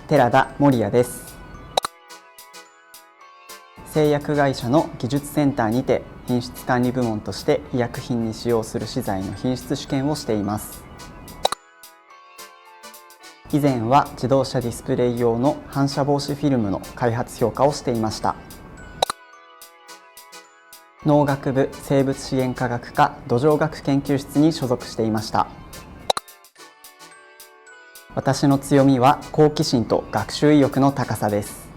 寺田守也です。製薬会社の技術センターにて品質管理部門として医薬品に使用する資材の品質試験をしています。以前は自動車ディスプレイ用の反射防止フィルムの開発評価をしていました。農学部生物資源科学科土壌学研究室に所属していました。私の強みは好奇心と学習意欲の高さです。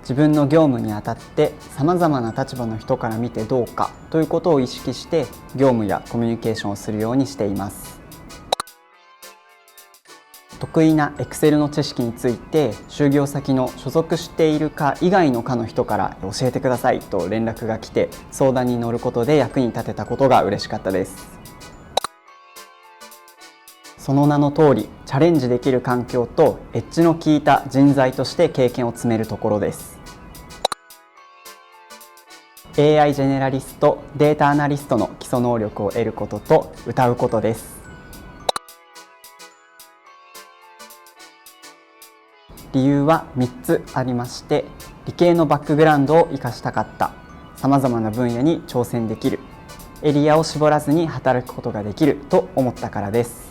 自分の業務にあたってさまざまな立場の人から見てどうかということを意識して業務やコミュニケーションをするようにしています。得意な Excel の知識について就業先の所属している課以外の課の人から教えてくださいと連絡が来て相談に乗ることで役に立てたことが嬉しかったです。その名の通りチャレンジできる環境とエッジの効いた人材として経験を積めるところです。AI ジェネラリスト、データアナリストの基礎能力を得ることと謳うことです。理由は3つありまして、理系のバックグラウンドを生かしたかった、さまざまな分野に挑戦できる、エリアを絞らずに働くことができると思ったからです。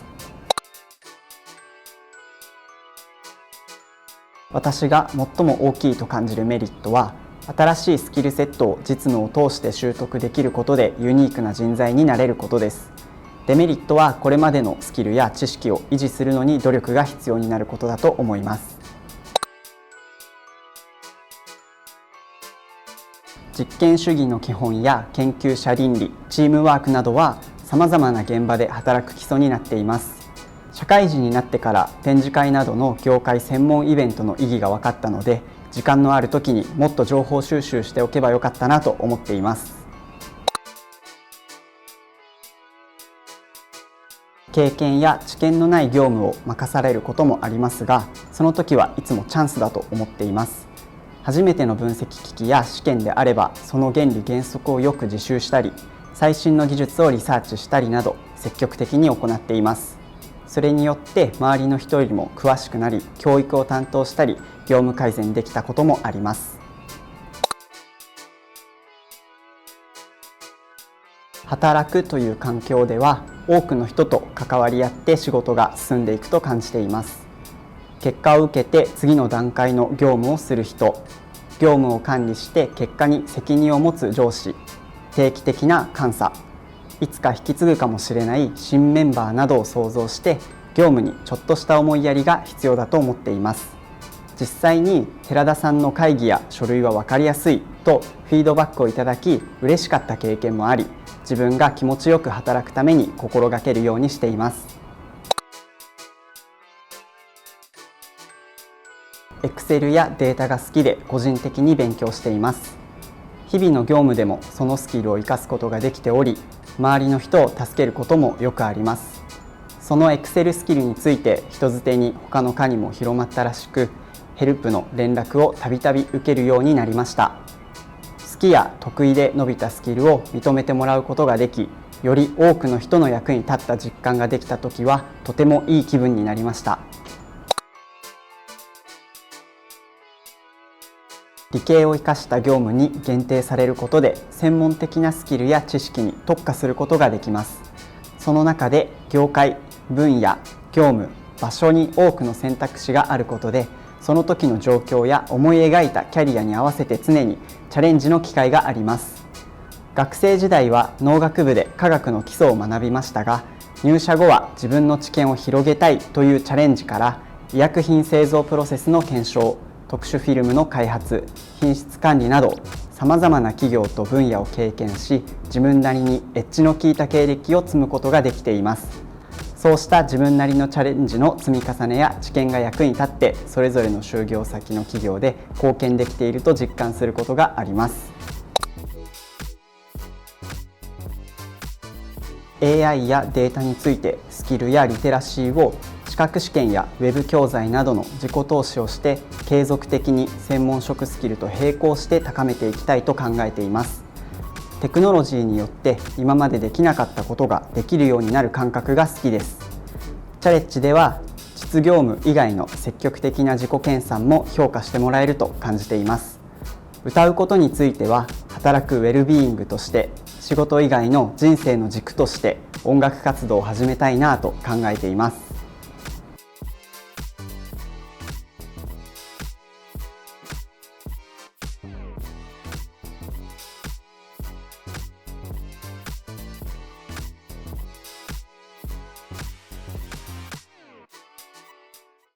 私が最も大きいと感じるメリットは、新しいスキルセットを実務を通して習得できることでユニークな人材になれることです。デメリットはこれまでのスキルや知識を維持するのに努力が必要になることだと思います。実験主義の基本や研究者倫理、チームワークなどはさまざまな現場で働く基礎になっています。社会人になってから展示会などの業界専門イベントの意義が分かったので、時間のある時にもっと情報収集しておけばよかったなと思っています。経験や知見のない業務を任されることもありますが、その時はいつもチャンスだと思っています。初めての分析機器や試験であれば、その原理原則をよく自習したり、最新の技術をリサーチしたりなど積極的に行っています。それによって周りの人よりも詳しくなり、教育を担当したり、業務改善できたこともあります。働くという環境では、多くの人と関わり合って仕事が進んでいくと感じています。結果を受けて次の段階の業務をする人、業務を管理して結果に責任を持つ上司、定期的な監査、いつか引き継ぐかもしれない新メンバーなどを想像して業務にちょっとした思いやりが必要だと思っています。実際に寺田さんの会議や書類は分かりやすいとフィードバックをいただき嬉しかった経験もあり、自分が気持ちよく働くために心がけるようにしています。Excel やデータが好きで個人的に勉強しています。日々の業務でもそのスキルを生かすことができており、周りの人を助けることもよくあります。その Excel スキルについて人づてに他の課にも広まったらしく、ヘルプの連絡をたびたび受けるようになりました。好きや得意で伸びたスキルを認めてもらうことができ、より多くの人の役に立った実感ができたときはとてもいい気分になりました。理系を生かした業務に限定されることで専門的なスキルや知識に特化することができます。その中で業界、分野、業務、場所に多くの選択肢があることで、その時の状況や思い描いたキャリアに合わせて常にチャレンジの機会があります。学生時代は農学部で科学の基礎を学びましたが、入社後は自分の知見を広げたいというチャレンジから医薬品製造プロセスの検証、特殊フィルムの開発、品質管理などさまざまな企業と分野を経験し、自分なりにエッジの効いた経歴を積むことができています。そうした自分なりのチャレンジの積み重ねや知見が役に立って、それぞれの就業先の企業で貢献できていると実感することがあります。AI やデータについてスキルやリテラシーを資格試験やウェブ教材などの自己投資をして継続的に専門職スキルと並行して高めていきたいと考えています。テクノロジーによって今までできなかったことができるようになる感覚が好きです。チャレッジでは自質業務以外の積極的な自己研鑽も評価してもらえると感じています。歌うことについては働くウェルビーイングとして、仕事以外の人生の軸として音楽活動を始めたいなと考えています。